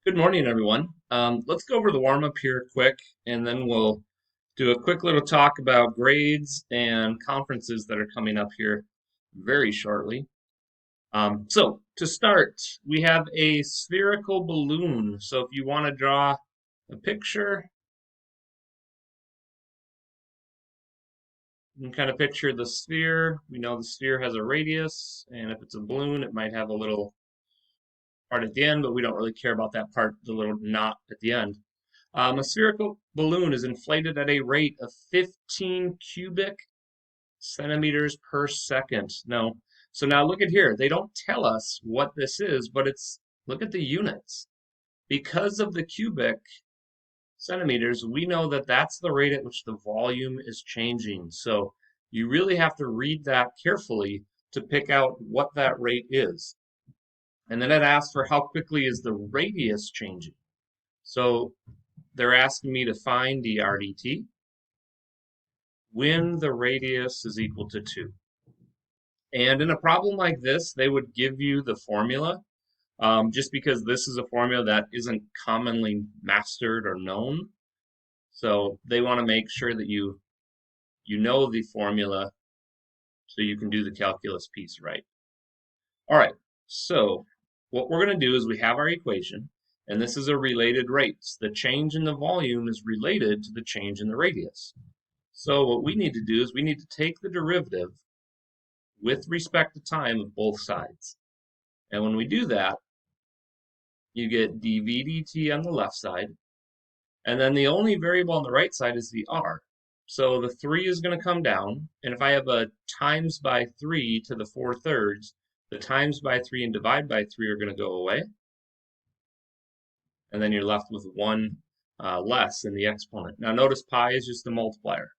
Good morning, everyone. Let's go over the warm-up here quick, and then we'll do a quick little talk about grades and conferences that are coming up here very shortly. So to start, we have a spherical balloon. So if you want to draw a picture, you can kind of picture the sphere. We know the sphere has a radius, and if it's a balloon, it might have a little part at the end, but we don't really care about that part, the little knot at the end. A spherical balloon is inflated at a rate of 15 cubic centimeters per second. No. So now look at here. They don't tell us what this is, but look at the units. Because of the cubic centimeters, we know that that's the rate at which the volume is changing. So you really have to read that carefully to pick out what that rate is. And then it asks for how quickly is the radius changing. So they're asking me to find dr dt when the radius is equal to 2. And in a problem like this, they would give you the formula, just because this is a formula that isn't commonly mastered or known. So they want to make sure that you know the formula so you can do the calculus piece right. All right, so what we're going to do is we have our equation, and this is a related rates. The change in the volume is related to the change in the radius. So what we need to do is we need to take the derivative with respect to time of both sides. And when we do that, you get dv dt on the left side, and then the only variable on the right side is the r. So the 3 is going to come down, and if I have a times by 3 to the 4/3, the times by 3 and divide by 3 are going to go away. And then you're left with 1 less in the exponent. Now notice pi is just a multiplier.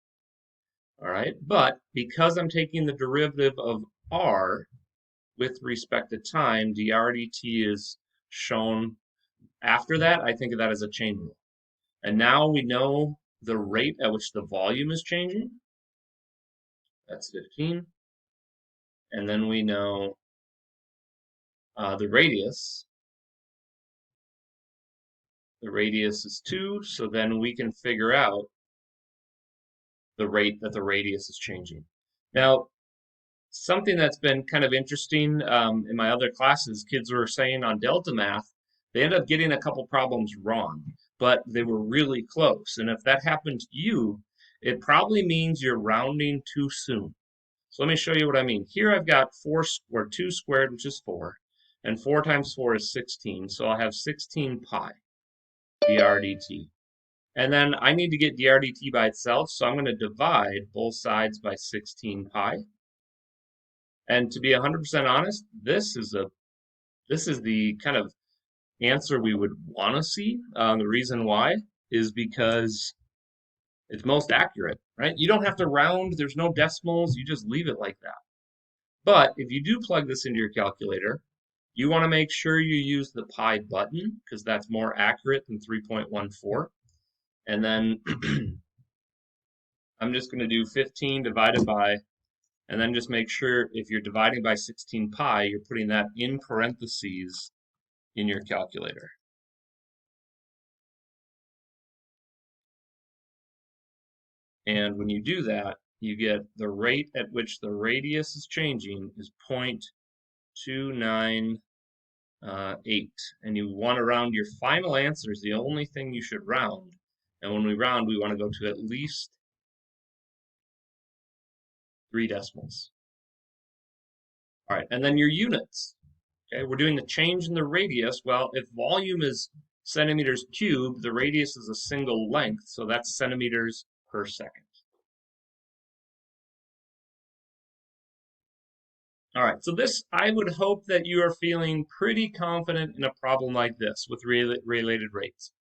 All right, but because I'm taking the derivative of r with respect to time, dr dt is shown after that. I think of that as a chain rule. And now we know the rate at which the volume is changing. That's 15. And then we know the radius. The radius is 2, so then we can figure out the rate that the radius is changing. Now, something that's been kind of interesting in my other classes, kids were saying on delta math, they ended up getting a couple problems wrong, but they were really close. And if that happened to you, it probably means you're rounding too soon. So let me show you what I mean. Here I've got 2 squared, which is 4, and 4 times 4 is 16. So I'll have 16 pi dr dt. And then I need to get dr dt by itself, so I'm going to divide both sides by 16 pi. And to be 100% honest, this is the kind of answer we would want to see. The reason why is because it's most accurate, right? You don't have to round, there's no decimals, you just leave it like that. But if you do plug this into your calculator, you want to make sure you use the pi button because that's more accurate than 3.14. And then I'm just going to do 15 divided by, and then just make sure if you're dividing by 16 pi, you're putting that in parentheses in your calculator. And when you do that, you get the rate at which the radius is changing is 0.298. And you want to round your final answer is the only thing you should round. And when we round, we want to go to at least 3 decimals. All right, and then your units. Okay, we're doing the change in the radius. Well, if volume is centimeters cubed, the radius is a single length, so that's centimeters per second. All right, so this, I would hope that you are feeling pretty confident in a problem like this with related rates.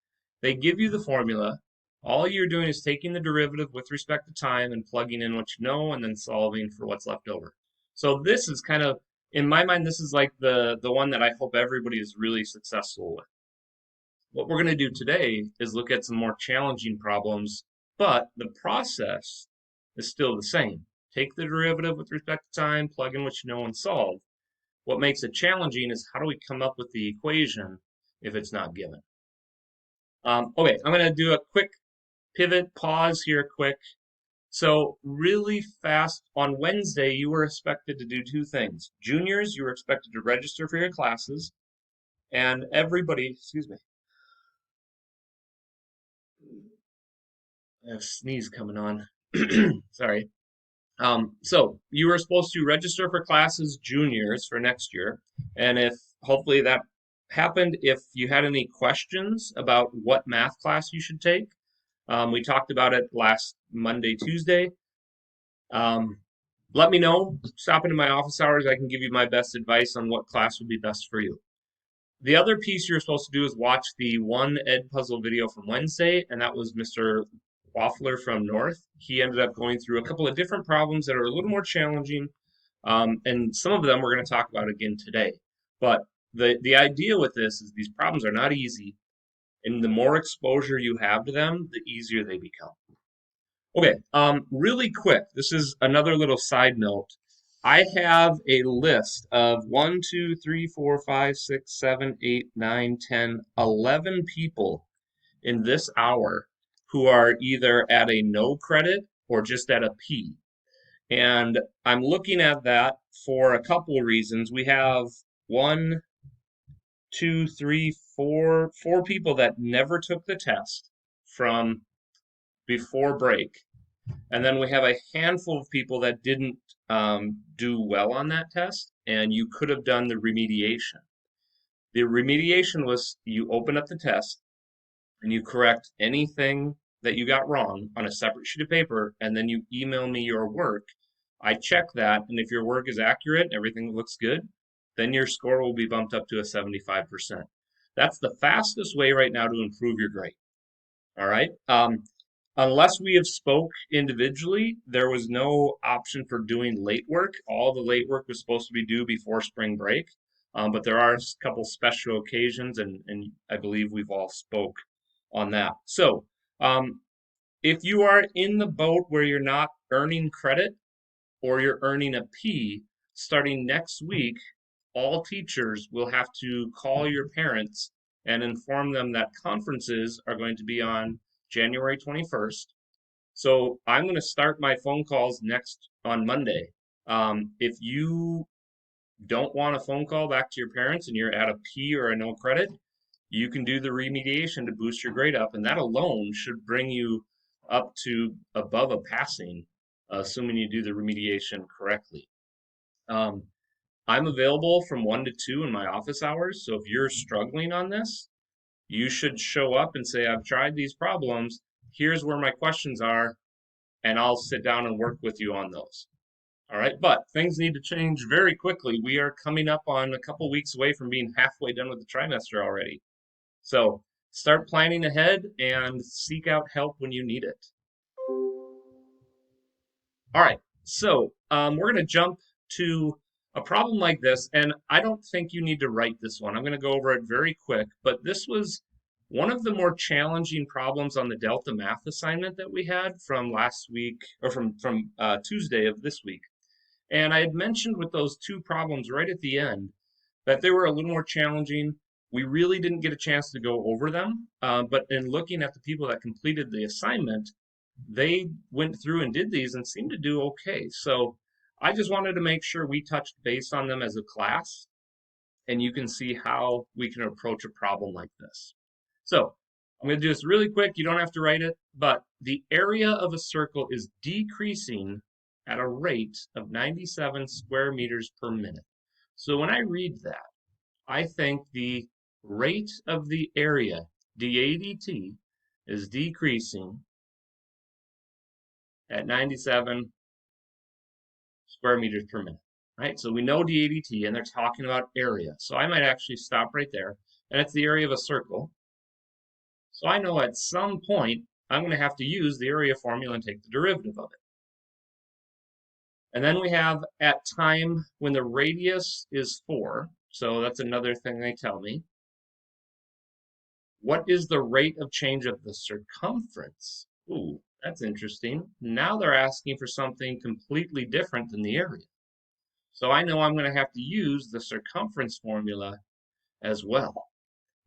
They give you the formula. All you're doing is taking the derivative with respect to time and plugging in what you know and then solving for what's left over. So this is kind of, in my mind, this is like the one that I hope everybody is really successful with. What we're going to do today is look at some more challenging problems, but the process is still the same. Take the derivative with respect to time, plug in what you know, and solve. What makes it challenging is how do we come up with the equation if it's not given? Okay, I'm going to do a quick pivot, pause here quick. So really fast, on Wednesday, you were expected to do two things. Juniors, you were expected to register for your classes, and everybody, excuse me, I have a sneeze coming on. Sorry. So you were supposed to register for classes juniors for next year, and if hopefully that happened, if you had any questions about what math class you should take, we talked about it last Monday, Tuesday. Um, Let me know. Stop into my office hours. I can give you my best advice on what class would be best for you. The other piece you're supposed to do is watch the one Ed puzzle video from Wednesday, and that was Mr. Waffler from North. He ended up going through a couple of different problems that are a little more challenging, and some of them we're going to talk about again today. But the idea with this is these problems are not easy, and the more exposure you have to them, the easier they become. Okay, really quick, this is another little side note. I have a list of 1, 2, 3, 4, 5, 6, 7, 8, 9, 10, 11 people in this hour who are either at a no credit or just at a P. And I'm looking at that for a couple of reasons. We have one, two, three, four people that never took the test from before break. And then we have a handful of people that didn't do well on that test, and you could have done the remediation. The remediation was you open up the test and you correct anything that you got wrong on a separate sheet of paper, and then you email me your work. I check that, and if your work is accurate and everything looks good, then your score will be bumped up to a 75%. That's the fastest way right now to improve your grade. All right. Unless we have spoke individually, there was no option for doing late work. All the late work was supposed to be due before spring break, but there are a couple special occasions, and I believe we've all spoke on that. So, if you are in the boat where you're not earning credit or you're earning a P, starting next week, all teachers will have to call your parents and inform them that conferences are going to be on January 21st. So I'm going to start my phone calls next on Monday. If you don't want a phone call back to your parents and you're at a P or a no credit, you can do the remediation to boost your grade up, and that alone should bring you up to above a passing, assuming you do the remediation correctly. Um, I'm available from 1 to 2 in my office hours, so if you're struggling on this, you should show up and say, I've tried these problems, here's where my questions are, and I'll sit down and work with you on those. All right, but things need to change very quickly. We are coming up on a couple weeks away from being halfway done with the trimester already. So start planning ahead and seek out help when you need it. All right, so we're going to jump to a problem like this, and I don't think you need to write this one. I'm going to go over it very quick, but this was one of the more challenging problems on the Delta Math assignment that we had from last week, or from Tuesday of this week. And I had mentioned with those two problems right at the end that they were a little more challenging. We really didn't get a chance to go over them, but in looking at the people that completed the assignment, they went through and did these and seemed to do okay. So I just wanted to make sure we touched base on them as a class, and you can see how we can approach a problem like this. So I'm going to do this really quick. You don't have to write it, but the area of a circle is decreasing at a rate of 97 square meters per minute. So when I read that, I think the rate of the area, dAdt, is decreasing at 97 square meters per minute, right? So we know dAdt, and they're talking about area. So I might actually stop right there, and it's the area of a circle. So I know at some point I'm going to have to use the area formula and take the derivative of it. And then we have at time when the radius is 4, so that's another thing they tell me. What is the rate of change of the circumference? Ooh, that's interesting. Now they're asking for something completely different than the area. So I know I'm going to have to use the circumference formula as well.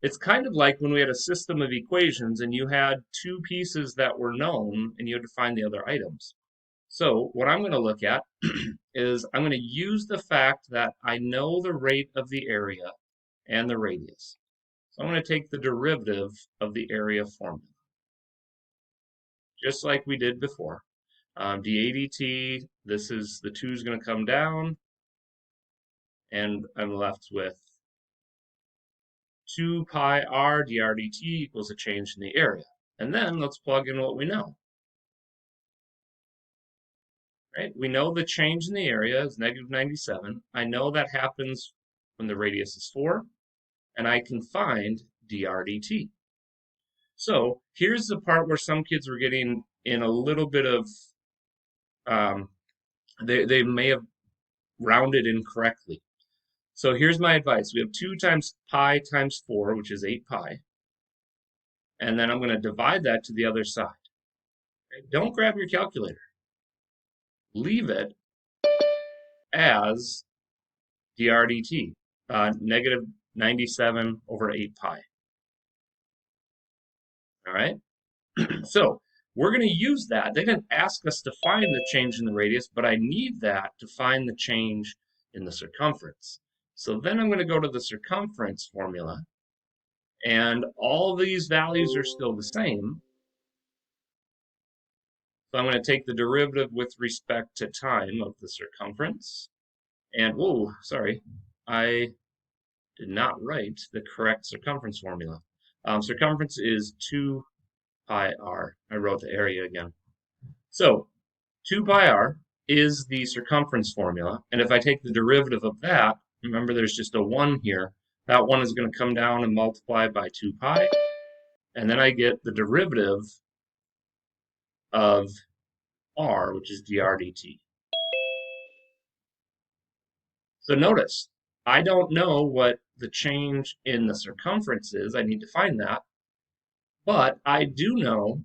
It's kind of like when we had a system of equations and you had two pieces that were known and you had to find the other items. So what I'm going to look at is I'm going to use the fact that I know the rate of the area and the radius. So I'm going to take the derivative of the area formula, just like we did before. d dt, this is the 2 is going to come down, and I'm left with 2 pi r dr dt equals a change in the area. And then let's plug in what we know. Right? We know the change in the area is negative 97. I know that happens when the radius is 4, and I can find dr dt. So here's the part where some kids were getting in a little bit of, they may have rounded incorrectly. So here's my advice. We have 2 times pi times 4, which is 8 pi. And then I'm going to divide that to the other side. Okay? Don't grab your calculator. Leave it as dr dt, negative 97 over 8 pi. All right? So we're going to use that. They didn't ask us to find the change in the radius, but I need that to find the change in the circumference. So then I'm going to go to the circumference formula, and all these values are still the same. So I'm going to take the derivative with respect to time of the circumference. And, whoa, sorry, I did not write the correct circumference formula. Circumference is 2 pi r. I wrote the area again. So 2 pi r is the circumference formula. And if I take the derivative of that, remember there's just a 1 here. That 1 is going to come down and multiply by 2 pi. And then I get the derivative of r, which is dr dt. So notice, I don't know what the change in the circumference is. I need to find that. But I do know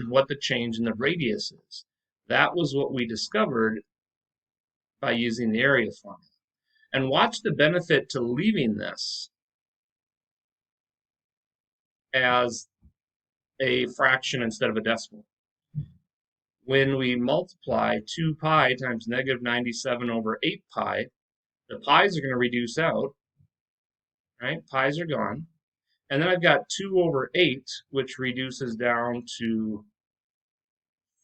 what the change in the radius is. That was what we discovered by using the area formula. And watch the benefit to leaving this as a fraction instead of a decimal. When we multiply 2 pi times negative 97 over 8 pi, the pi's are going to reduce out, right? Pi's are gone. And then I've got 2 over 8, which reduces down to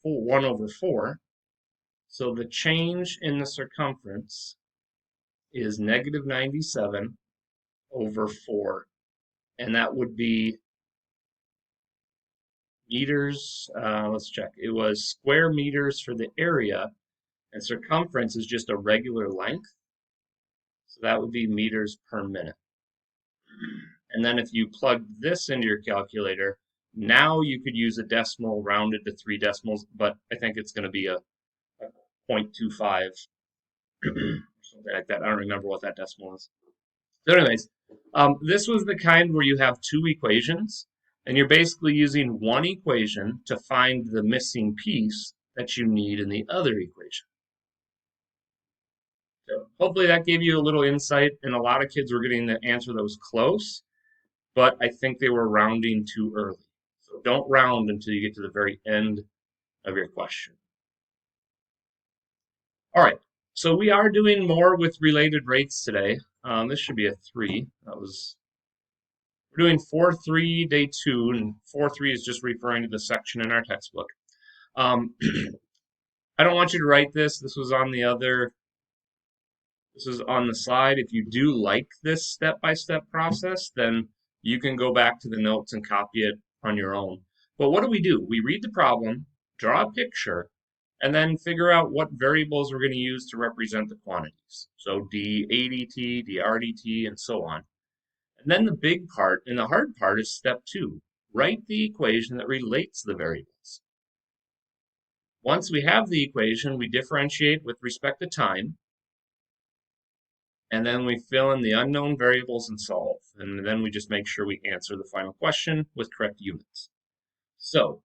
1 over 4. So the change in the circumference is negative 97 over 4. And that would be meters. Let's check. It was square meters for the area, and circumference is just a regular length. So that would be meters per minute. And then if you plug this into your calculator, now you could use a decimal rounded to 3 decimals, but I think it's going to be a 0.25 something like that. I don't remember what that decimal is. So anyways, this was the kind where you have 2 equations, and you're basically using one equation to find the missing piece that you need in the other equation. So hopefully that gave you a little insight, and a lot of kids were getting the answer that was close, but I think they were rounding too early. So don't round until you get to the very end of your question. All right, so we are doing more with related rates today. This should be a 3. We're doing 4.3 day 2, and 4.3 is just referring to the section in our textbook. I don't want you to write this. This was on the slide. If you do like this step-by-step process, then you can go back to the notes and copy it on your own. But what do? We read the problem, draw a picture, and then figure out what variables we're going to use to represent the quantities. So d ADT, dr dt, and so on. And then the big part and the hard part is step 2. Write the equation that relates the variables. Once we have the equation, we differentiate with respect to time, and then we fill in the unknown variables and solve. And then we just make sure we answer the final question with correct units. So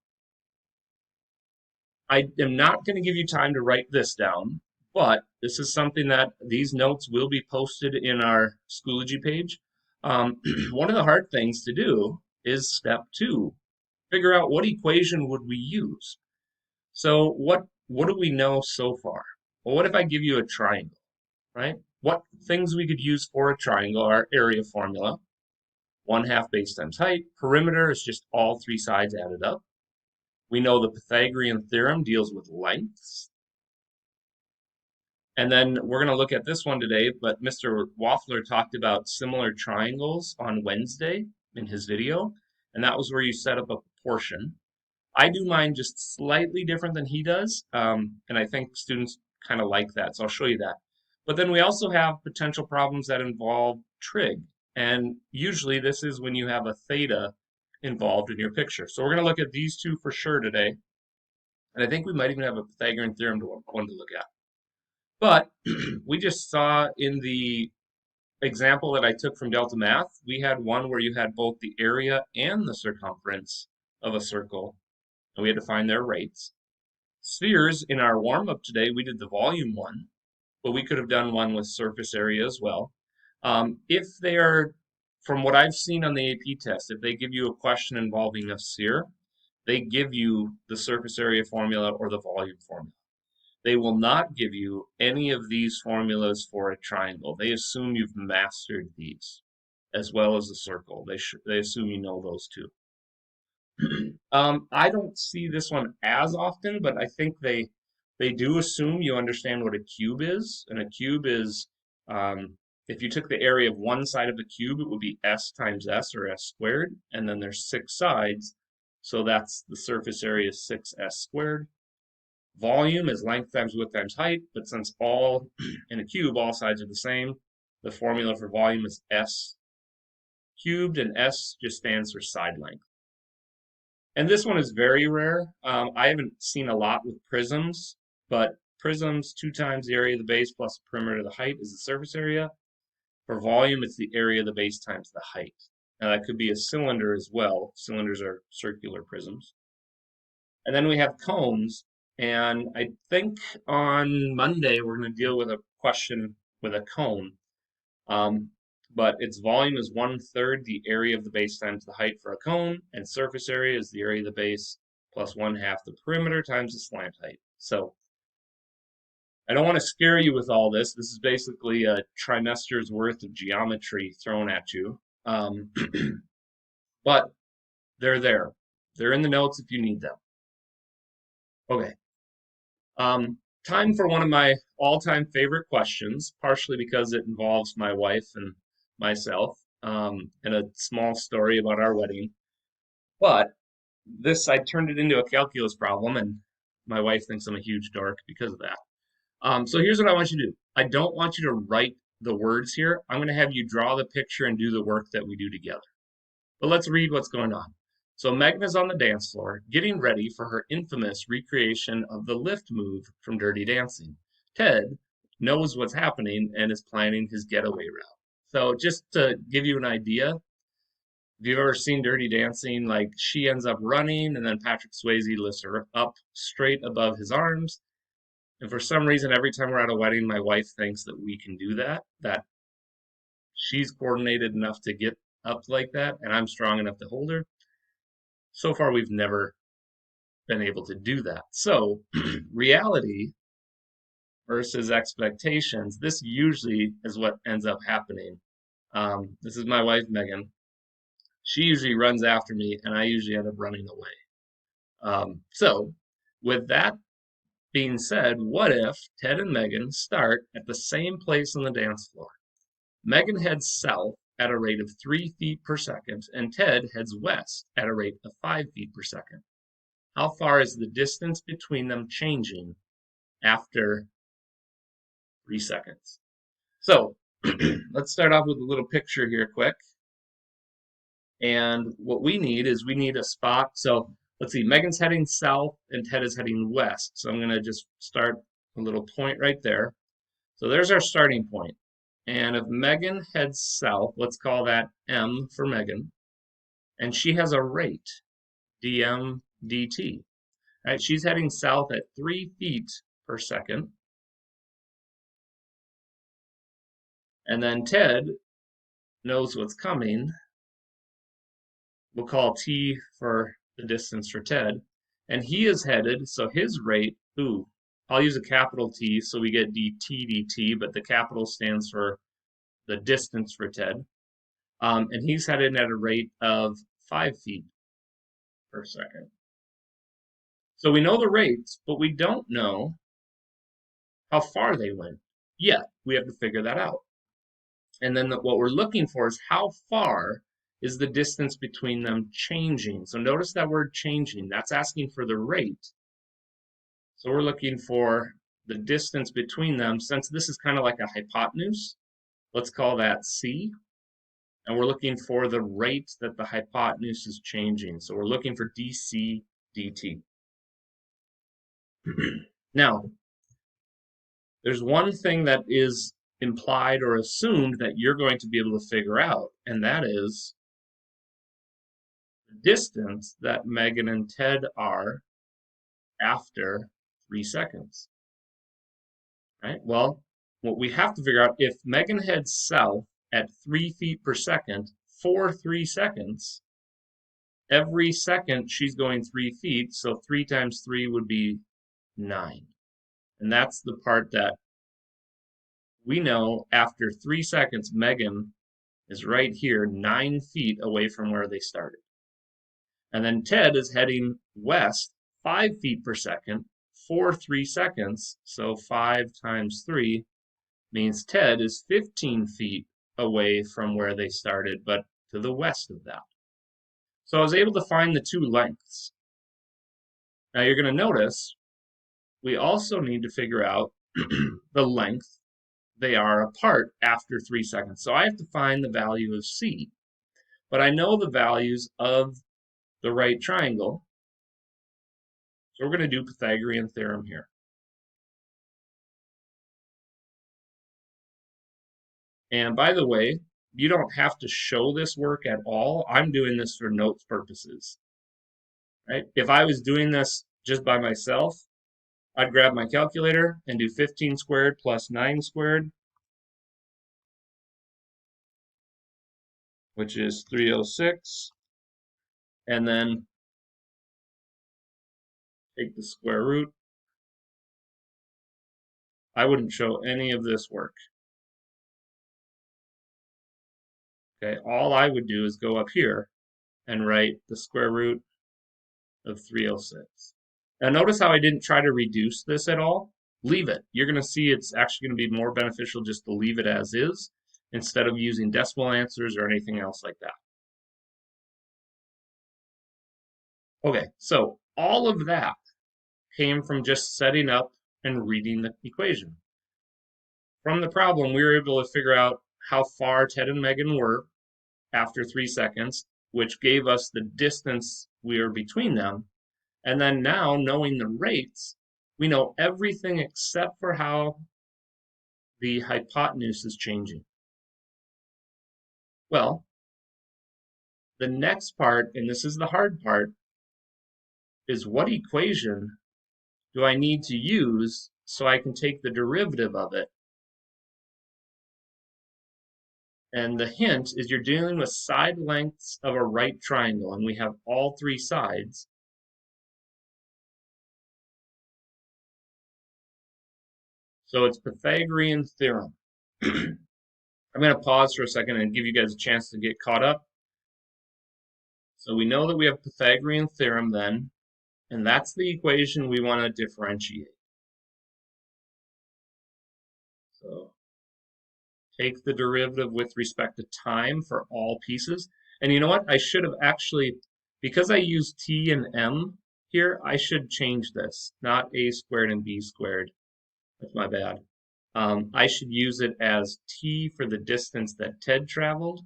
I am not going to give you time to write this down, but this is something that these notes will be posted in our Schoology page. One of the hard things to do is step 2. Figure out what equation would we use. So what do we know so far? Well, what if I give you a triangle, right? What things we could use for a triangle are area formula, 1/2 base times height. Perimeter is just all 3 sides added up. We know the Pythagorean theorem deals with lengths. And then we're going to look at this one today, but Mr. Waffler talked about similar triangles on Wednesday in his video, and that was where you set up a proportion. I do mine just slightly different than he does, and I think students kind of like that, so I'll show you that. But then we also have potential problems that involve trig, and usually this is when you have a theta involved in your picture. So we're going to look at these two for sure today, and I think we might even have a Pythagorean theorem one to look at. But we just saw in the example that I took from Delta Math, we had one where you had both the area and the circumference of a circle, and we had to find their rates. Spheres, in our warm-up today, we did the volume one, but we could have done one with surface area as well. If they are, from what I've seen on the AP test, if they give you a question involving a sphere, they give you the surface area formula or the volume formula. They will not give you any of these formulas for a triangle. They assume you've mastered these, as well as a circle. They assume you know those two. I don't see this one as often, but I think they do assume you understand what a cube is. And a cube is, if you took the area of one side of a cube, it would be s times s, or s squared. And then there's 6 sides, so that's the surface area is 6s squared. Volume is length times width times height, but since all in a cube, all sides are the same, the formula for volume is s cubed, and s just stands for side length. And this one is very rare. I haven't seen a lot with prisms, but prisms 2 times the area of the base plus the perimeter of the height is the surface area. For volume, it's the area of the base times the height. Now that could be a cylinder as well. Cylinders are circular prisms. And then we have cones. And I think on Monday we're going to deal with a question with a cone. But its volume is 1/3 the area of the base times the height for a cone, and surface area is the area of the base plus 1/2 the perimeter times the slant height. So I don't want to scare you with all this. This is basically a trimester's worth of geometry thrown at you. But they're there. They're in the notes if you need them. Okay. Time for one of my all-time favorite questions, partially because it involves my wife and myself, and a small story about our wedding. But I turned it into a calculus problem, and my wife thinks I'm a huge dork because of that. So here's what I want you to do. I don't want you to write the words here. I'm going to have you draw the picture and do the work that we do together. But let's read what's going on. So Megan is on the dance floor, getting ready for her infamous recreation of the lift move from Dirty Dancing. Ted knows what's happening and is planning his getaway route. So just to give you an idea, if you've ever seen Dirty Dancing, like she ends up running and then Patrick Swayze lifts her up straight above his arms. And for some reason, every time we're at a wedding, my wife thinks that we can do that she's coordinated enough to get up like that, and I'm strong enough to hold her. So far, we've never been able to do that. So, reality versus expectations, this usually is what ends up happening. This is my wife, Megan. She usually runs after me, and I usually end up running away. So, with that being said, what if Ted and Megan start at the same place on the dance floor? Megan heads south at a rate of 3 feet per second, and Ted heads west at a rate of 5 feet per second. How far is the distance between them changing after 3 seconds? So let's start off with a little picture here quick. And what we need is a spot. So let's see, Megan's heading south and Ted is heading west. So I'm going to just start a little point right there. So there's our starting point. And if Megan heads south, let's call that M for Megan. And she has a rate, dm dt. Right? She's heading south at 3 feet per second. And then Ted knows what's coming. We'll call t for the distance for Ted. And he is headed, so his rate, I'll use a capital T so we get dt, but the capital stands for the distance for Ted. And he's headed at a rate of 5 feet per second. So we know the rates, but we don't know how far they went yet. We have to figure that out. And then what we're looking for is how far is the distance between them changing. So notice that word changing. That's asking for the rate. So we're looking for the distance between them. Since this is kind of like a hypotenuse, let's call that C. And we're looking for the rate that the hypotenuse is changing. So we're looking for dc dt. Now, there's one thing that is implied or assumed that you're going to be able to figure out, and that is the distance that Megan and Ted are after 3 seconds. Right? Well, what we have to figure out, if Megan heads south at 3 feet per second for 3 seconds, every second she's going 3 feet, so 3 times 3 would be 9. And that's the part that we know after 3 seconds, Megan is right here, 9 feet away from where they started. And then Ted is heading west 5 feet per second for 3 seconds. So 5 times 3 means Ted is 15 feet away from where they started, but to the west of that. So I was able to find the two lengths. Now you're going to notice we also need to figure out the length they are apart after 3 seconds. So I have to find the value of C. But I know the values of the right triangle. So we're going to do Pythagorean theorem here. And by the way, you don't have to show this work at all. I'm doing this for notes purposes. Right? If I was doing this just by myself, I'd grab my calculator and do 15 squared plus 9 squared, which is 306, and then take the square root. I wouldn't show any of this work. Okay, all I would do is go up here and write the square root of 306. Now notice how I didn't try to reduce this at all. Leave it. You're going to see it's actually going to be more beneficial just to leave it as is instead of using decimal answers or anything else like that. Okay, so all of that came from just setting up and reading the equation. From the problem, we were able to figure out how far Ted and Megan were after 3 seconds, which gave us the distance we are between them. And then now, knowing the rates, we know everything except for how the hypotenuse is changing. Well, the next part, and this is the hard part, is what equation do I need to use so I can take the derivative of it? And the hint is you're dealing with side lengths of a right triangle, and we have all 3 sides. So it's Pythagorean theorem. I'm going to pause for a second and give you guys a chance to get caught up. So we know that we have Pythagorean theorem then, and that's the equation we want to differentiate. So take the derivative with respect to time for all pieces. And you know what? I should have actually, because I use t and m here, I should change this, not a squared and b squared. That's my bad. I should use it as t for the distance that Ted traveled.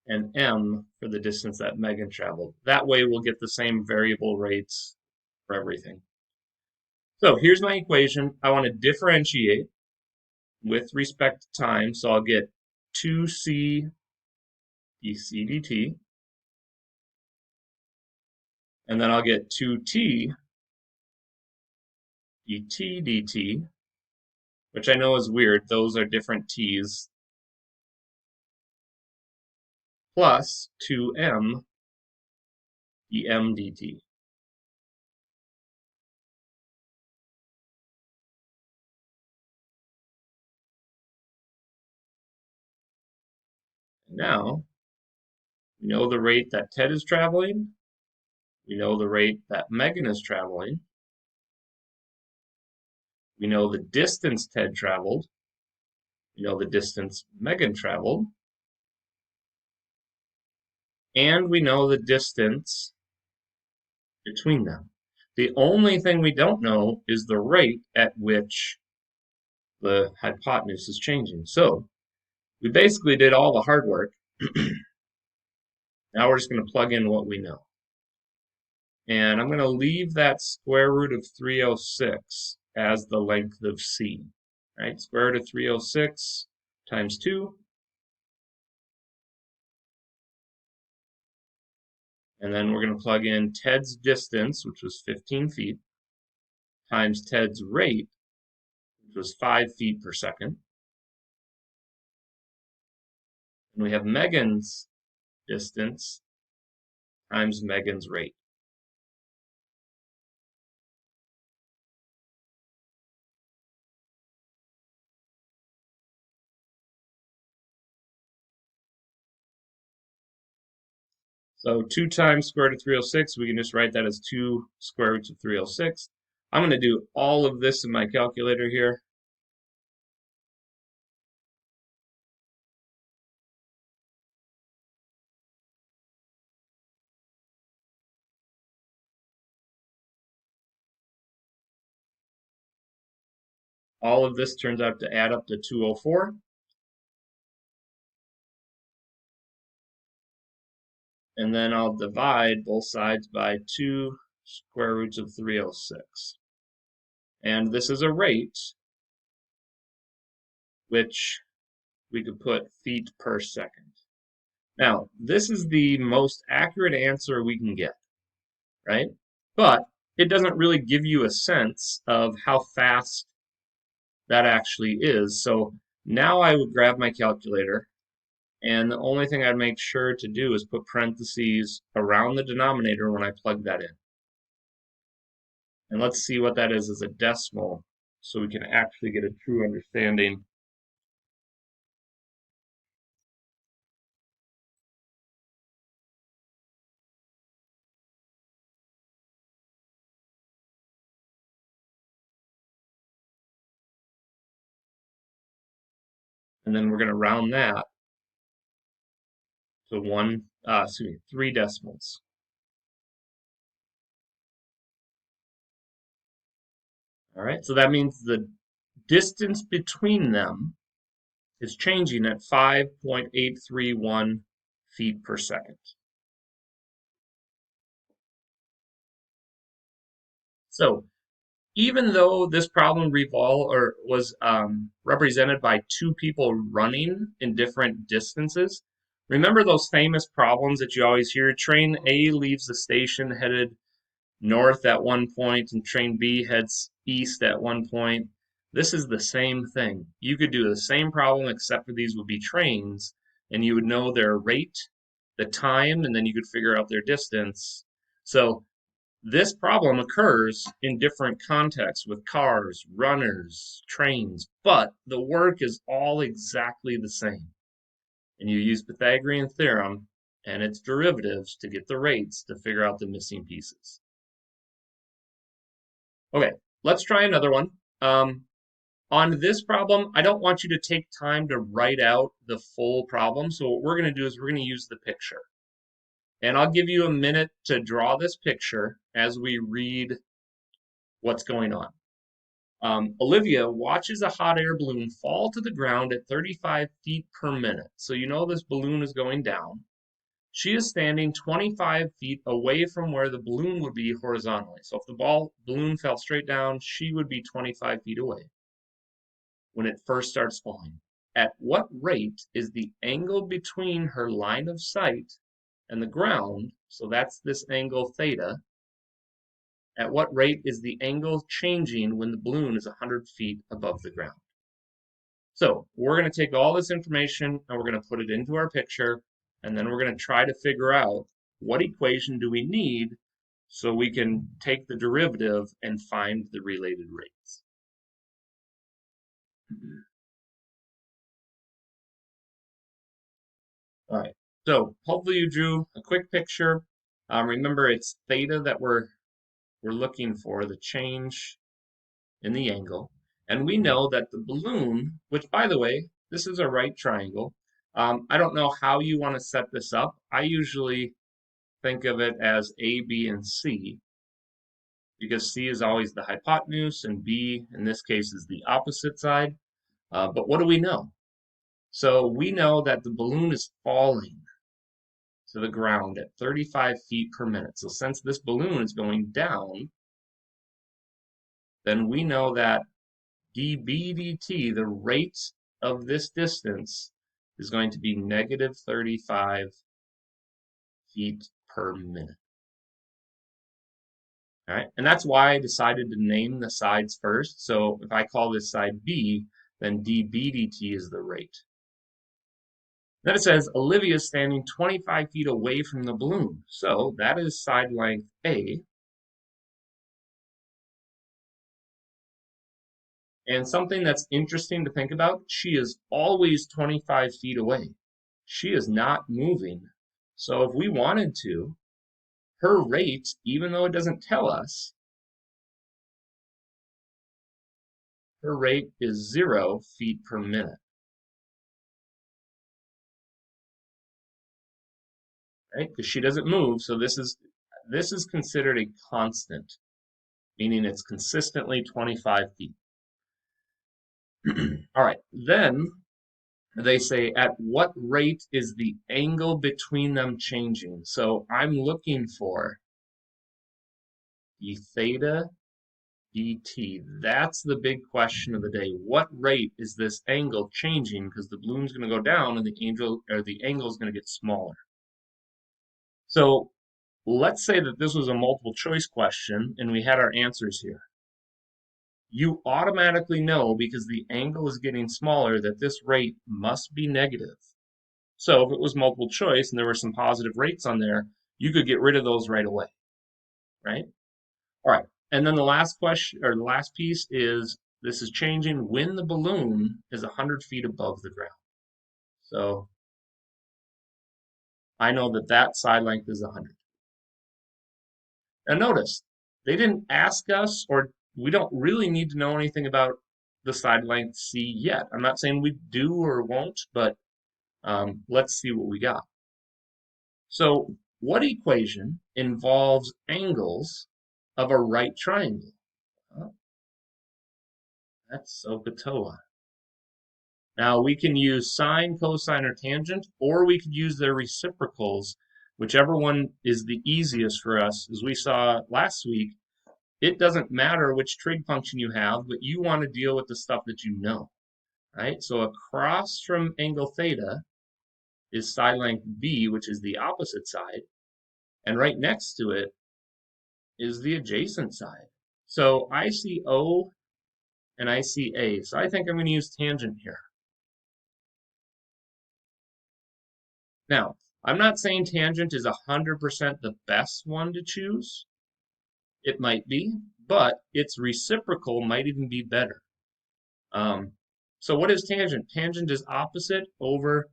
And m for the distance that Megan traveled. That way we'll get the same variable rates for everything. So here's my equation. I want to differentiate with respect to time. So I'll get 2c dc dt. And then I'll get 2t dt, which I know is weird. Those are different t's, plus 2m dm dt. Now, we know the rate that Ted is traveling. We know the rate that Megan is traveling. We know the distance Ted traveled. We know the distance Megan traveled. And we know the distance between them. The only thing we don't know is the rate at which the hypotenuse is changing. So we basically did all the hard work. Now we're just going to plug in what we know. And I'm going to leave that square root of 306 as the length of C. Right? Square root of 306 times 2. And then we're going to plug in Ted's distance, which was 15 feet, times Ted's rate, which was 5 feet per second. And we have Megan's distance times Megan's rate. So 2 times square root of 306, we can just write that as 2 square roots of 306. I'm going to do all of this in my calculator here. All of this turns out to add up to 204. And then I'll divide both sides by 2 square roots of 306. And this is a rate, which we could put feet per second. Now, this is the most accurate answer we can get, right? But it doesn't really give you a sense of how fast that actually is. So now I would grab my calculator, and the only thing I'd make sure to do is put parentheses around the denominator when I plug that in. And let's see what that is as a decimal so we can actually get a true understanding. And then we're going to round that to 3 decimals. All right, so that means the distance between them is changing at 5.831 feet per second. So even though this problem was represented by 2 people running in different distances, remember those famous problems that you always hear? Train A leaves the station headed north at one point, and train B heads east at one point. This is the same thing. You could do the same problem, except for these would be trains, and you would know their rate, the time, and then you could figure out their distance. So this problem occurs in different contexts with cars, runners, trains, but the work is all exactly the same. And you use Pythagorean theorem and its derivatives to get the rates to figure out the missing pieces. Okay, let's try another one. On this problem, I don't want you to take time to write out the full problem. So what we're going to do is we're going to use the picture. And I'll give you a minute to draw this picture as we read what's going on. Olivia watches a hot air balloon fall to the ground at 35 feet per minute. So you know this balloon is going down. She is standing 25 feet away from where the balloon would be horizontally. So if the balloon fell straight down, she would be 25 feet away when it first starts falling. At what rate is the angle between her line of sight and the ground, so that's this angle theta, At what rate is the angle changing when the balloon is 100 feet above the ground? So we're going to take all this information and we're going to put it into our picture, and then we're going to try to figure out what equation do we need so we can take the derivative and find the related rates. All right, so hopefully you drew a quick picture. Remember, it's theta that we're looking for, the change in the angle. And we know that the balloon, which by the way, this is a right triangle. I don't know how you want to set this up. I usually think of it as A, B, and C, because C is always the hypotenuse and B, in this case, is the opposite side. But what do we know? So we know that the balloon is falling to the ground at 35 feet per minute. So since this balloon is going down, then we know that dB dt, the rate of this distance, is going to be negative 35 feet per minute. All right, and that's why I decided to name the sides first. So if I call this side B, then dB dt is the rate. Then it says Olivia is standing 25 feet away from the balloon. So that is side length A. And something that's interesting to think about, she is always 25 feet away. She is not moving. So if we wanted to, her rate, even though it doesn't tell us, her rate is 0 feet per minute. Right? Because she doesn't move, so this is considered a constant, meaning it's consistently 25 feet. All right, then they say at what rate is the angle between them changing? So I'm looking for the theta dt. That's the big question of the day. What rate is this angle changing? Because the balloon's going to go down and the angle is going to get smaller. So let's say that this was a multiple choice question and we had our answers here. You automatically know, because the angle is getting smaller, that this rate must be negative. So if it was multiple choice and there were some positive rates on there, you could get rid of those right away, right? All right, and then the last question, or the last piece, is this is changing when the balloon is 100 feet above the ground. So I know that that side length is 100. Now notice, they didn't ask us, or we don't really need to know anything about the side length C yet. I'm not saying we do or won't, but let's see what we got. So what equation involves angles of a right triangle? That's SOHCAHTOA. Now we can use sine, cosine, or tangent, or we could use their reciprocals, whichever one is the easiest for us. As we saw last week, it doesn't matter which trig function you have, but you want to deal with the stuff that you know, right? So across from angle theta is side length B, which is the opposite side, and right next to it is the adjacent side. So I see O and I see A, so I think I'm going to use tangent here. Now, I'm not saying tangent is 100% the best one to choose. It might be, but its reciprocal might even be better. So what is tangent? Tangent is opposite over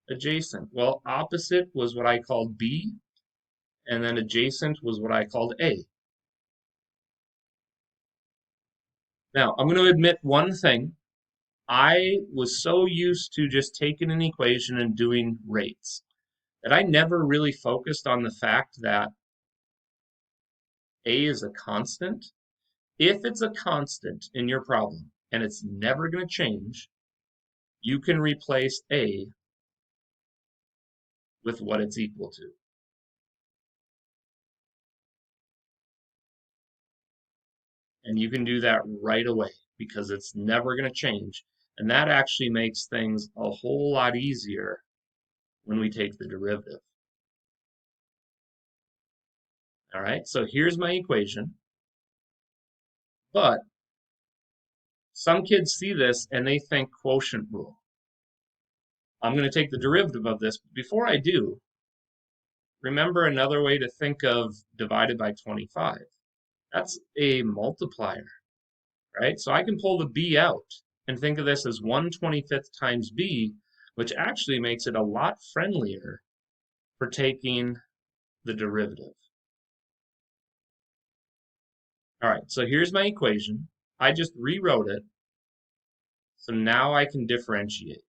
adjacent. Well, opposite was what I called B, and then adjacent was what I called A. Now, I'm going to admit one thing. I was so used to just taking an equation and doing rates that I never really focused on the fact that A is a constant. If it's a constant in your problem and it's never going to change, you can replace A with what it's equal to. And you can do that right away because it's never going to change. And that actually makes things a whole lot easier when we take the derivative. All right, so here's my equation. But some kids see this and they think quotient rule. I'm going to take the derivative of this. Before I do, remember another way to think of divided by 25. That's a multiplier, right? So I can pull the b out and think of this as 1/25 times b, which actually makes it a lot friendlier for taking the derivative. All right, so here's my equation. I just rewrote it, so now I can differentiate,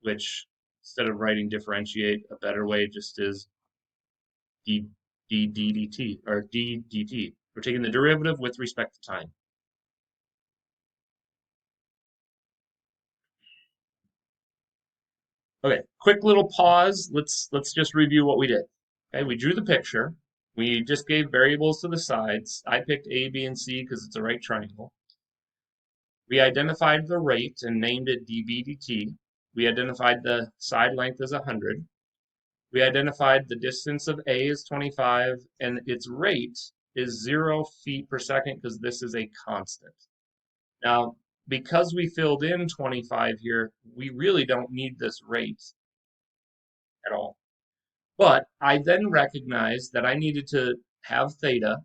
which instead of writing differentiate, a better way just is d dt, or d dt. We're taking the derivative with respect to time. Okay, quick little pause. Let's just review what we did. Okay, we drew the picture. We just gave variables to the sides. I picked A, B, and C because it's a right triangle. We identified the rate and named it dB dt. We identified the side length as 100. We identified the distance of A is 25, and its rate is 0 feet per second because this is a constant. Now, because we filled in 25 here, we really don't need this rate at all. But I then recognized that I needed to have theta.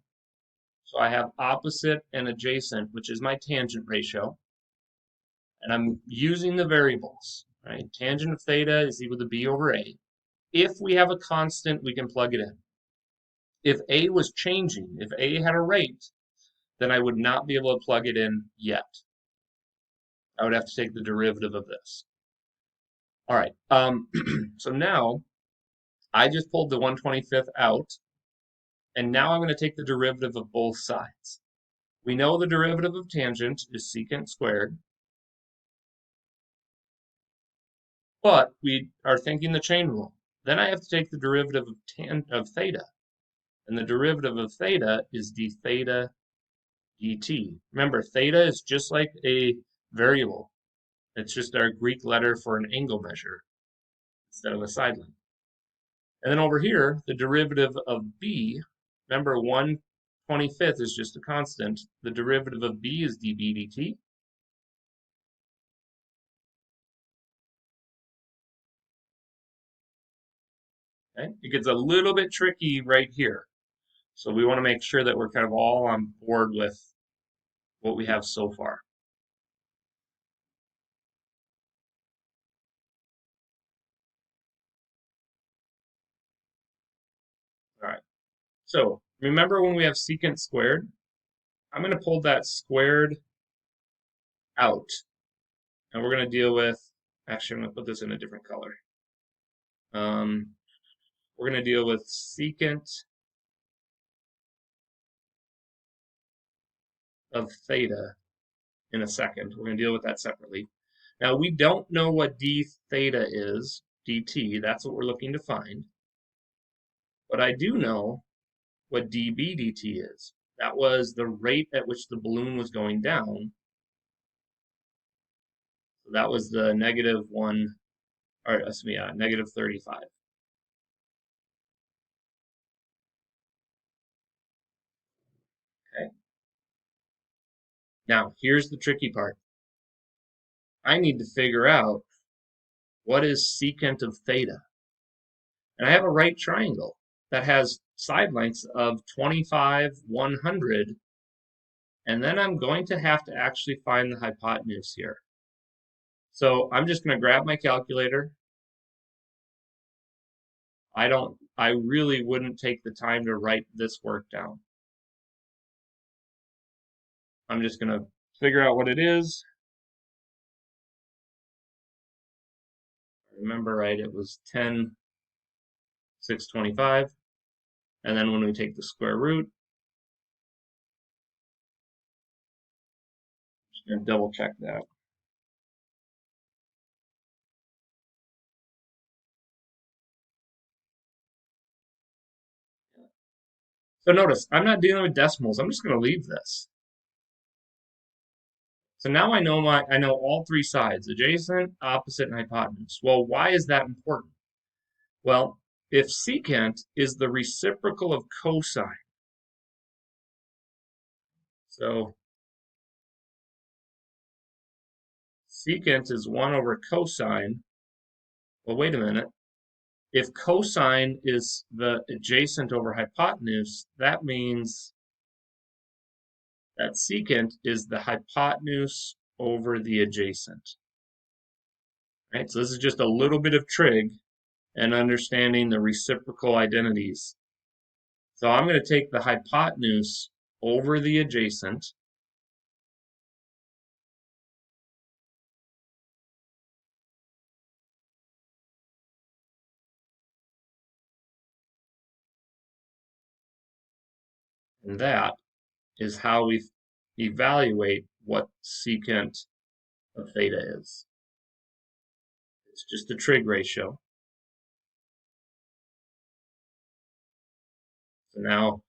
So I have opposite and adjacent, which is my tangent ratio. And I'm using the variables, right? Tangent of theta is equal to b over a. If we have a constant, we can plug it in. If a was changing, if a had a rate, then I would not be able to plug it in yet. I would have to take the derivative of this. All right, so now I just pulled the 1/25 out, and now I'm going to take the derivative of both sides. We know the derivative of tangent is secant squared, but we are thinking the chain rule. Then I have to take the derivative of theta, and the derivative of theta is d theta dt. Remember, theta is just like a variable. It's just our Greek letter for an angle measure instead of a side length. And then over here, the derivative of b, remember 1/25 is just a constant. The derivative of b is dB dt. Okay? It gets a little bit tricky right here. So we want to make sure that we're kind of all on board with what we have so far. All right. So remember when we have secant squared? I'm going to pull that squared out. And we're going to deal with, actually, I'm going to put this in a different color. We're going to deal with secant of theta in a second. We're going to deal with that separately. Now, we don't know what d theta is, dt. That's what we're looking to find. But I do know what dB dt is. That was the rate at which the balloon was going down. So that was the -1, or excuse me, -35. Okay. Now, here's the tricky part. I need to figure out what is secant of theta. And I have a right triangle that has side lengths of 25, 100, and then I'm going to have to actually find the hypotenuse here. So I'm just going to grab my calculator. I really wouldn't take the time to write this work down. I'm just going to figure out what it is. Remember, right, it was 10, 625. And then when we take the square root, just going to double check that. So notice, I'm not dealing with decimals. I'm just going to leave this. So now I know all three sides, adjacent, opposite, and hypotenuse. Well, why is that important? Well, if secant is the reciprocal of cosine, so secant is 1 over cosine, well, wait a minute. If cosine is the adjacent over hypotenuse, that means that secant is the hypotenuse over the adjacent. Right? So this is just a little bit of trig and understanding the reciprocal identities. So I'm going to take the hypotenuse over the adjacent, and that is how we evaluate what secant of theta is. It's just a trig ratio. So now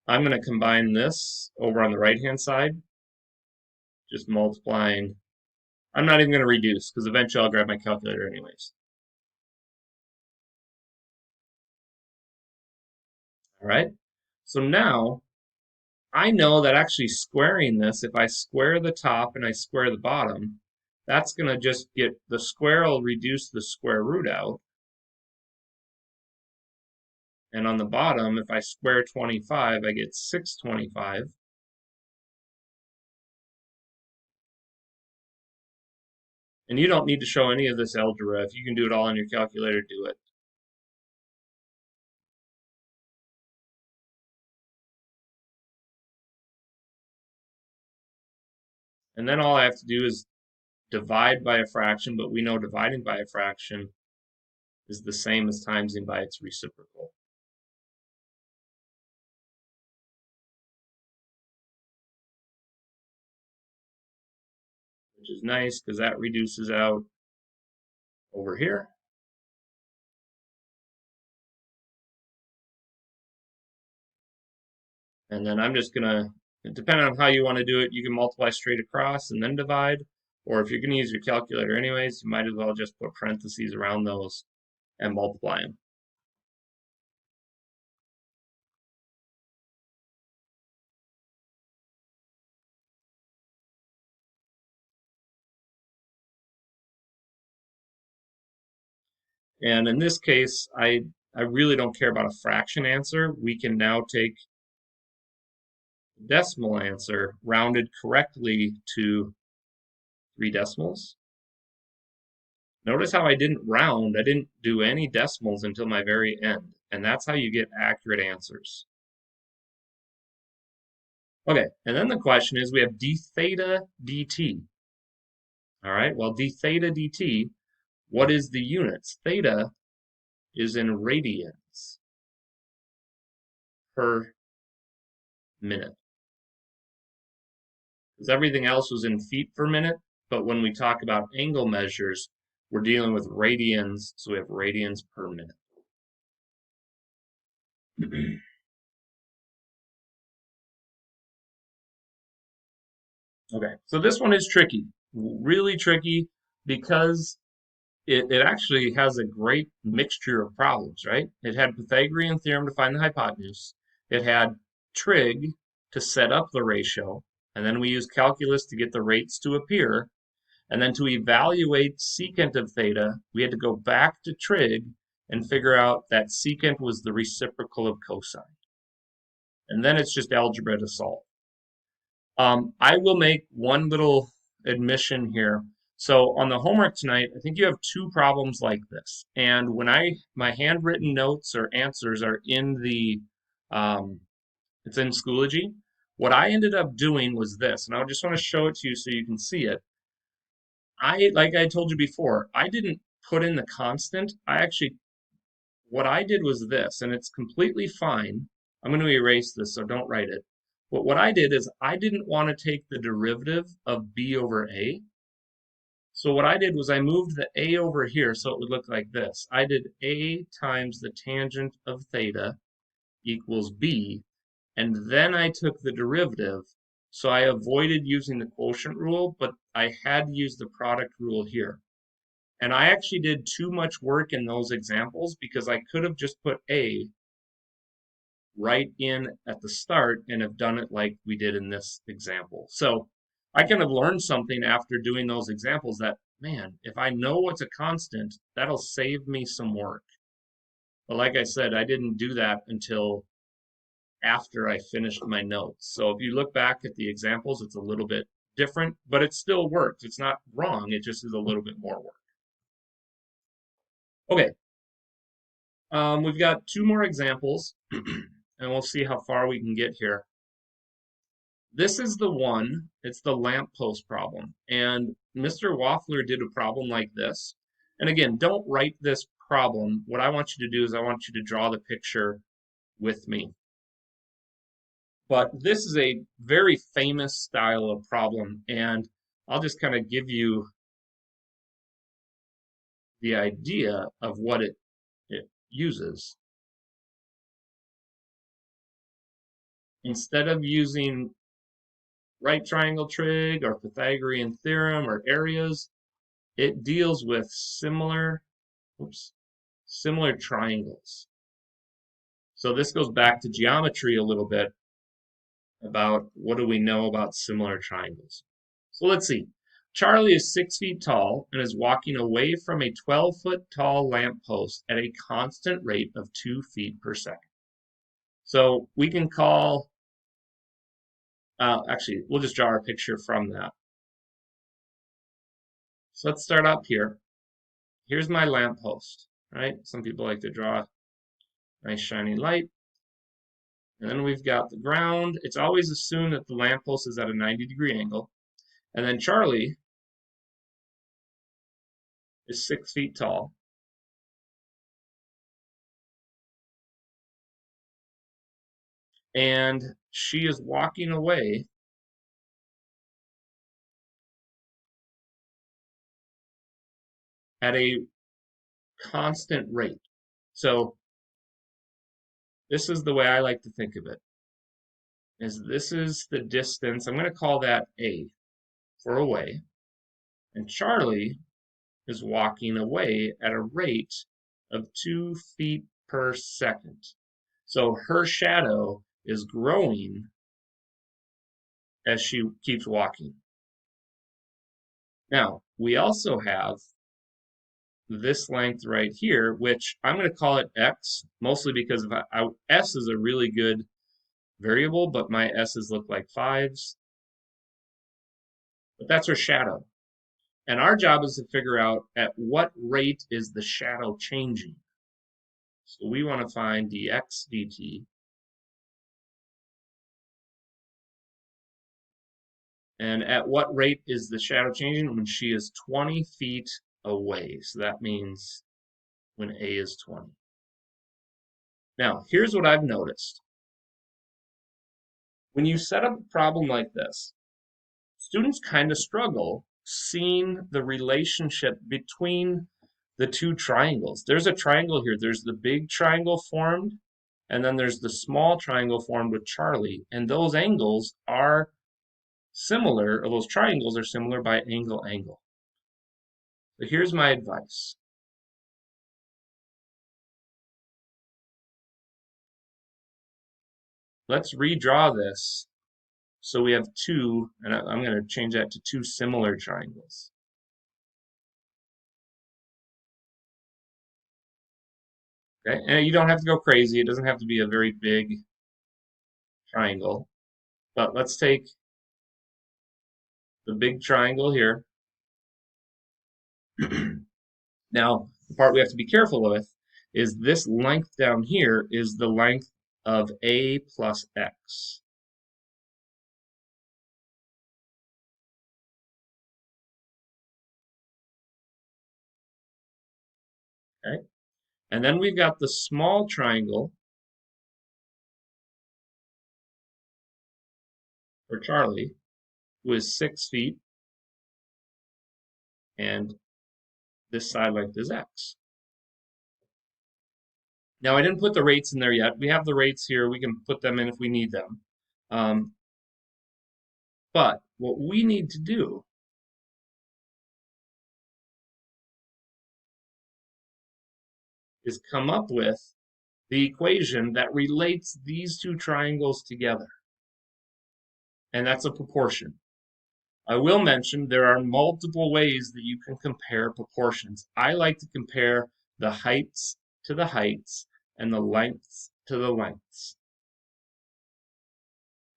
I'm going to combine this over on the right-hand side, just multiplying. I'm not even going to reduce because eventually I'll grab my calculator anyways. All right. So now I know that actually squaring this, if I square the top and I square the bottom, that's going to just get, the square will reduce the square root out. And on the bottom, if I square 25, I get 625. And you don't need to show any of this algebra. If you can do it all on your calculator, do it. And then all I have to do is divide by a fraction, but we know dividing by a fraction is the same as timesing by its reciprocal. Which is nice because that reduces out over here. And then I'm just going to, depending on how you want to do it, you can multiply straight across and then divide. Or if you're going to use your calculator anyways, you might as well just put parentheses around those and multiply them. And in this case, I really don't care about a fraction answer. We can now take the decimal answer rounded correctly to 3 decimals. Notice how I didn't round. I didn't do any decimals until my very end. And that's how you get accurate answers. Okay, and then the question is we have d theta dt. All right, well, d theta dt, what is the units? Theta is in radians per minute. Because everything else was in feet per minute, but when we talk about angle measures, we're dealing with radians, so we have radians per minute. Okay, so this one is tricky, really tricky, because it actually has a great mixture of problems, right? It had Pythagorean theorem to find the hypotenuse. It had trig to set up the ratio, and then we used calculus to get the rates to appear. And then to evaluate secant of theta, we had to go back to trig and figure out that secant was the reciprocal of cosine. And then it's just algebra to solve. I will make one little admission here. So on the homework tonight, I think you have 2 problems like this. And when my handwritten notes or answers are in the, it's in Schoology, what I ended up doing was this, and I just want to show it to you so you can see it. Like I told you before, I didn't put in the constant. What I did was this, and it's completely fine. I'm going to erase this, so don't write it. But what I did is I didn't want to take the derivative of b over a. So what I did was I moved the a over here so it would look like this. I did a times the tangent of theta equals b, and then I took the derivative So I avoided using the quotient rule, but I had to use the product rule here. And I actually did too much work in those examples because I could have just put A right in at the start and have done it like we did in this example. So I kind of learned something after doing those examples that, man, if I know what's a constant, that'll save me some work. But like I said, I didn't do that until after I finished my notes. So if you look back at the examples, it's a little bit different, but it still works. It's not wrong. It just is a little bit more work. Okay, we've got two more examples, and we'll see how far we can get here. This is the one, it's the lamppost problem. And Mr. Waffler did a problem like this. And again, don't write this problem. What I want you to do is I want you to draw the picture with me. But this is a very famous style of problem, and I'll just kind of give you the idea of what it uses. Instead of using right triangle trig or Pythagorean theorem or areas, it deals with similar triangles. So this goes back to geometry a little bit about what do we know about similar triangles. So let's see. Charlie is 6 feet tall and is walking away from a 12-foot tall lamppost at a constant rate of 2 feet per second. So we can call, actually, we'll just draw our picture from that. So let's start up here. Here's my lamppost, right? Some people like to draw a nice shiny light. And then we've got the ground. It's always assumed that the lamppost is at a 90-degree angle. And then Charlie is 6 feet tall. And she is walking away at a constant rate. So this is the way I like to think of it. Is this is the distance. I'm going to call that A for away. And Charlie is walking away at a rate of 2 feet per second. So her shadow is growing as she keeps walking. Now, we also have this length right here, which I'm going to call it X, mostly because S is a really good variable, but my S's look like 5s. But that's her shadow. And our job is to figure out at what rate is the shadow changing. So we want to find dx dt. And at what rate is the shadow changing? When she is 20 feet away. So that means when A is 20. Now, here's what I've noticed. When you set up a problem like this, students kind of struggle seeing the relationship between the two triangles. There's a triangle here. There's the big triangle formed, and then there's the small triangle formed with Charlie. And those angles are similar, or those triangles are similar by angle. So here's my advice. Let's redraw this so we have two, and I'm going to change that to two similar triangles. Okay, and you don't have to go crazy. It doesn't have to be a very big triangle. But let's take the big triangle here. Now, the part we have to be careful with is this length down here is the length of A plus X. Okay, and then we've got the small triangle for Charlie, who is 6 feet, and this side length is X. Now, I didn't put the rates in there yet. We have the rates here. We can put them in if we need them. But what we need to do is come up with the equation that relates these two triangles together. And that's a proportion. I will mention there are multiple ways that you can compare proportions. I like to compare the heights to the heights and the lengths to the lengths.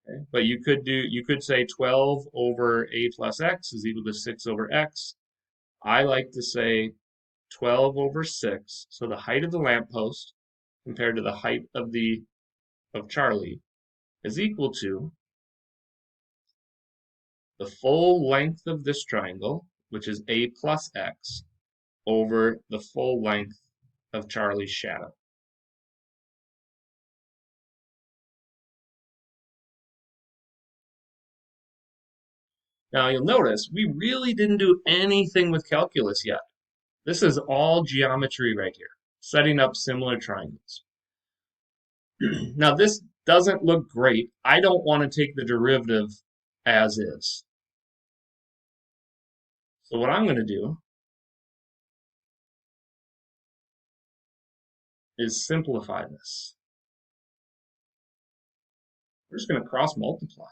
Okay? But you could say 12 over a plus x is equal to 6 over x. I like to say 12 over 6. So the height of the lamppost compared to the height of Charlie is equal to the full length of this triangle, which is a plus x, over the full length of Charlie's shadow. Now you'll notice we really didn't do anything with calculus yet. This is all geometry right here, setting up similar triangles. Now this doesn't look great. I don't want to take the derivative as is. So what I'm going to do is simplify this. We're just going to cross multiply.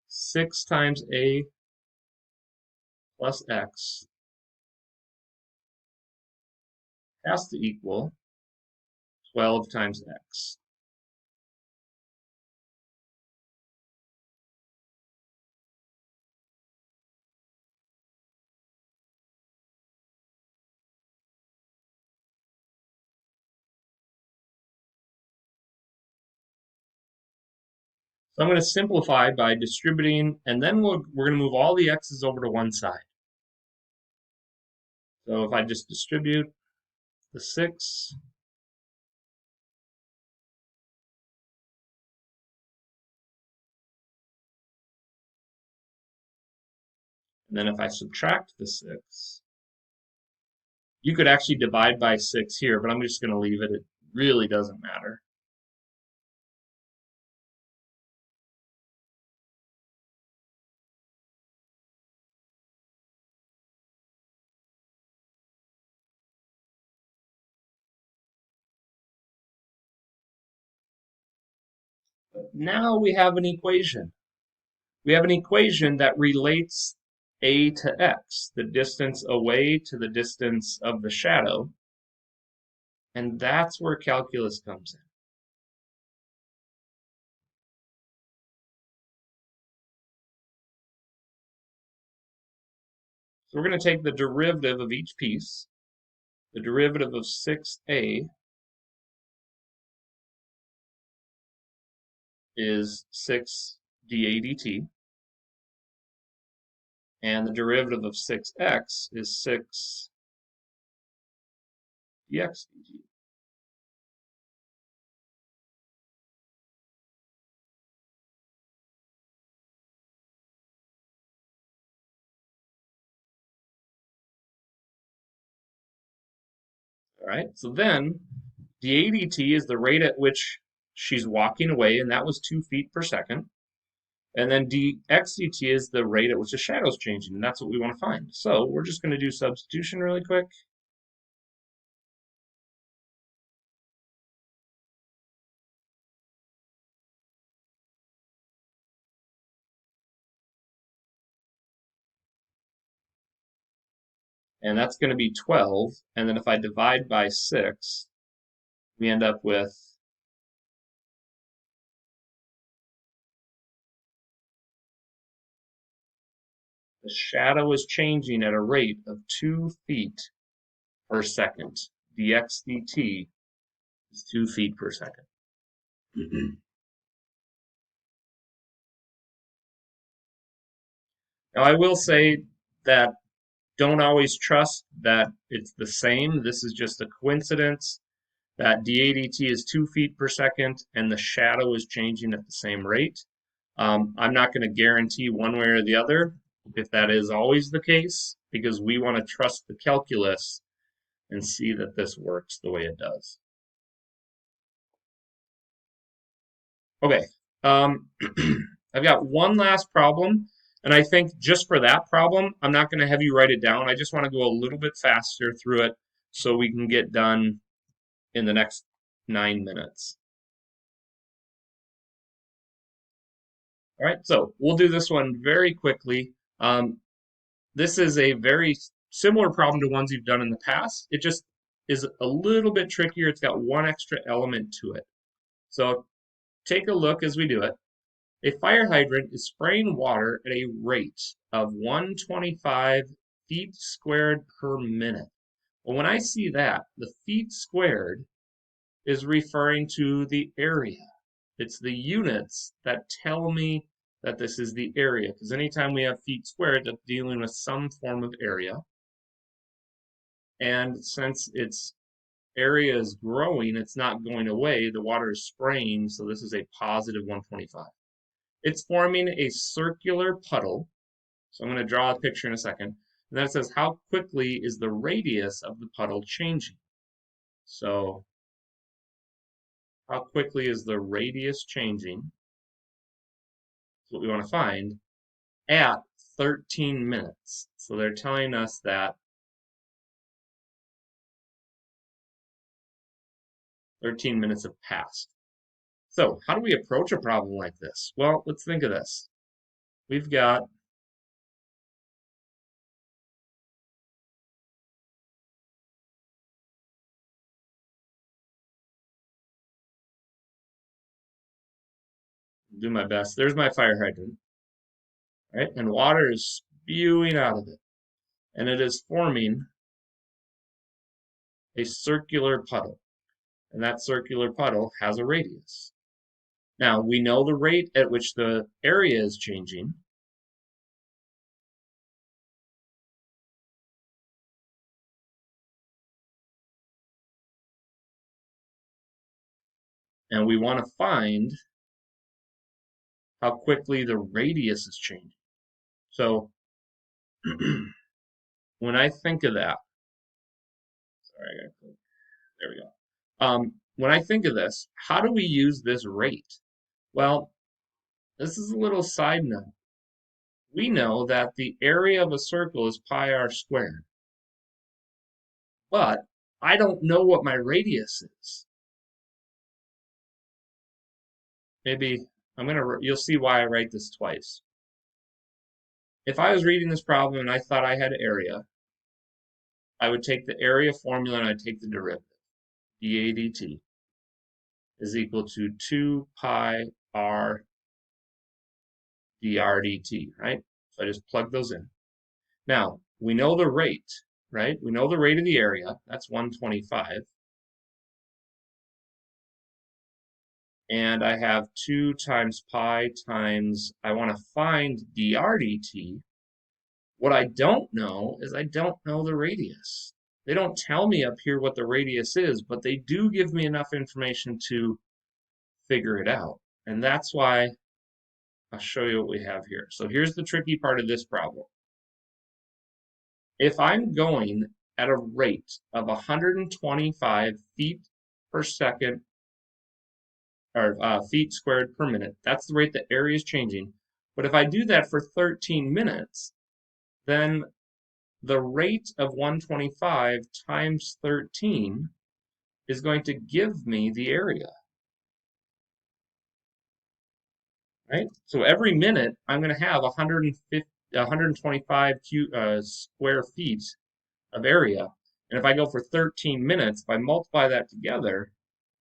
6 times a plus x has to equal 12 times x. So I'm going to simplify by distributing, and then we're going to move all the x's over to one side. So if I just distribute the 6, and then if I subtract the 6, you could actually divide by 6 here, but I'm just going to leave it. It really doesn't matter. Now we have an equation. We have an equation that relates a to x, the distance away to the distance of the shadow, and that's where calculus comes in. So we're going to take the derivative of each piece. The derivative of 6a is 6 dA dt, and the derivative of 6x is 6 dx dt. All right, so then dA dt is the rate at which she's walking away, and that was 2 feet per second. And then dx dt is the rate at which the shadow is changing, and that's what we want to find. So we're just going to do substitution really quick. And that's going to be 12. And then if I divide by 6, we end up with the shadow is changing at a rate of 2 feet per second. Dx dt is 2 feet per second. Now I will say that don't always trust that it's the same. This is just a coincidence that dA dt is 2 feet per second and the shadow is changing at the same rate. I'm not going to guarantee one way or the other if that is always the case, because we want to trust the calculus and see that this works the way it does. Okay. I've got one last problem, and I think just for that problem, I'm not going to have you write it down. I just want to go a little bit faster through it so we can get done in the next 9 minutes. All right, so we'll do this one very quickly. This is a very similar problem to ones you've done in the past. It just is a little bit trickier. It's got one extra element to it. So take a look as we do it. A fire hydrant is spraying water at a rate of 125 feet squared per minute. Well, when I see that, the feet squared is referring to the area. It's the units that tell me that this is the area, because anytime we have feet squared, that's dealing with some form of area. And since its area is growing, it's not going away, the water is spraying, so this is a positive 125. It's forming a circular puddle. So I'm going to draw a picture in a second. And then it says, how quickly is the radius of the puddle changing? So how quickly is the radius changing? That's what we want to find at 13 minutes. So they're telling us that 13 minutes have passed. So how do we approach a problem like this? Well, let's think of this. We've got do my best. There's my fire hydrant, right? And water is spewing out of it. And it is forming a circular puddle. And that circular puddle has a radius. Now, we know the rate at which the area is changing. And we want to find how quickly the radius is changing. So when I think of that, sorry, there we go. When I think of this, how do we use this rate? Well, this is a little side note. We know that the area of a circle is pi r squared, but I don't know what my radius is. Maybe you'll see why I write this twice. If I was reading this problem and I thought I had area, I would take the area formula and I'd take the derivative. dA dt is equal to 2 pi r dr dt, right? So I just plug those in. Now, we know the rate, right? We know the rate of the area. That's 125. And I have 2 times pi times, I want to find dr dt. What I don't know is I don't know the radius. They don't tell me up here what the radius is, but they do give me enough information to figure it out. And that's why I'll show you what we have here. So here's the tricky part of this problem. If I'm going at a rate of 125 feet per second, or feet squared per minute, that's the rate the area is changing. But if I do that for 13 minutes, then the rate of 125 times 13 is going to give me the area. Right? So every minute, I'm going to have 125 square feet of area. And if I go for 13 minutes, if I multiply that together,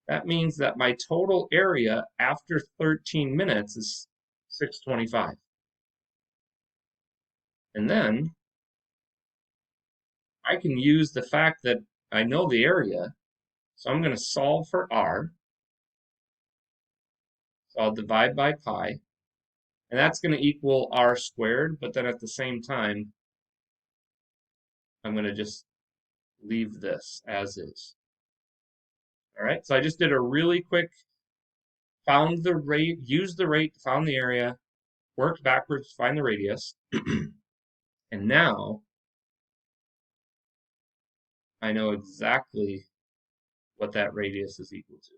that means that my total area after 13 minutes is 625. And then I can use the fact that I know the area, so I'm going to solve for r. So I'll divide by pi, and that's going to equal r squared, but then at the same time, I'm going to just leave this as is. All right, so I just did a really quick, found the rate, used the rate, found the area, worked backwards to find the radius, and now I know exactly what that radius is equal to.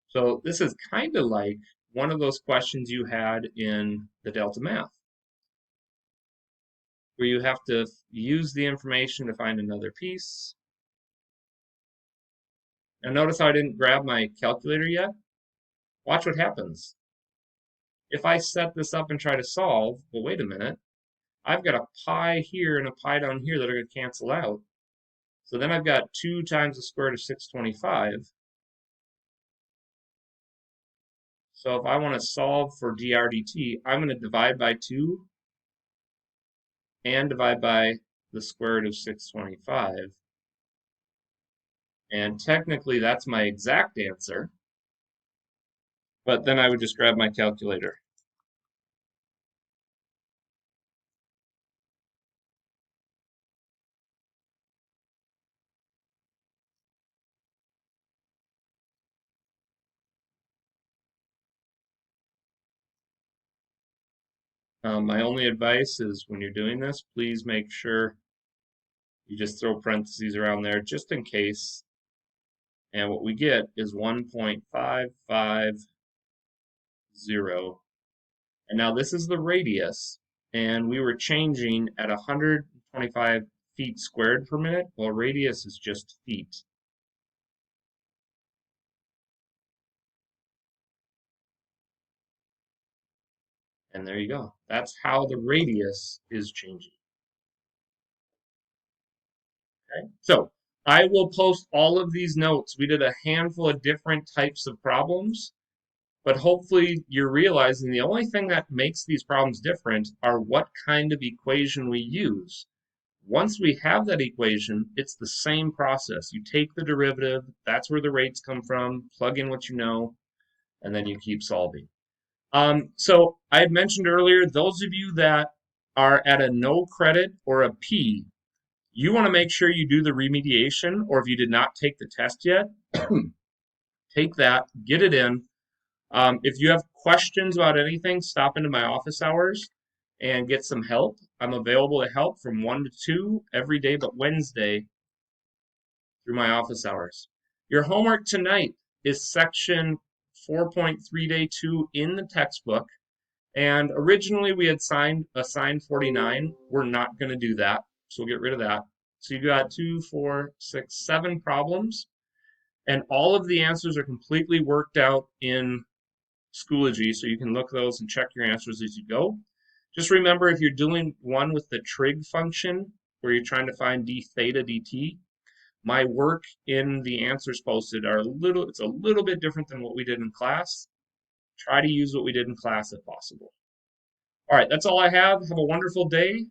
So this is kind of like one of those questions you had in the Delta Math, where you have to use the information to find another piece. And notice how I didn't grab my calculator yet? Watch what happens. If I set this up and try to solve, well, wait a minute. I've got a pi here and a pi down here that are going to cancel out. So then I've got 2 times the square root of 625. So if I want to solve for dr dt, I'm going to divide by 2 and divide by the square root of 625. And technically that's my exact answer. But then I would just grab my calculator. My only advice is when you're doing this, please make sure you just throw parentheses around there just in case. And what we get is 1.550. And now this is the radius, and we were changing at 125 feet squared per minute. Well, radius is just feet. And there you go. That's how the radius is changing. Okay, so I will post all of these notes. We did a handful of different types of problems, but hopefully you're realizing the only thing that makes these problems different are what kind of equation we use. Once we have that equation, it's the same process. You take the derivative, that's where the rates come from, plug in what you know, and then you keep solving. So I had mentioned earlier, those of you that are at a no credit or a P, you want to make sure you do the remediation, or if you did not take the test yet, take that, get it in. If you have questions about anything, stop into my office hours and get some help. I'm available to help from 1 to 2 every day but Wednesday through my office hours. Your homework tonight is section 4.3 day 2 in the textbook. And originally we had assigned 49. We're not going to do that, so we'll get rid of that. So you've got 2, 4, 6, 7 problems, and all of the answers are completely worked out in Schoology, so you can look those and check your answers as you go. Just remember, if you're doing one with the trig function, where you're trying to find d theta dt, my work in the answers posted it's a little bit different than what we did in class. Try to use what we did in class if possible. All right, that's all I have. Have a wonderful day.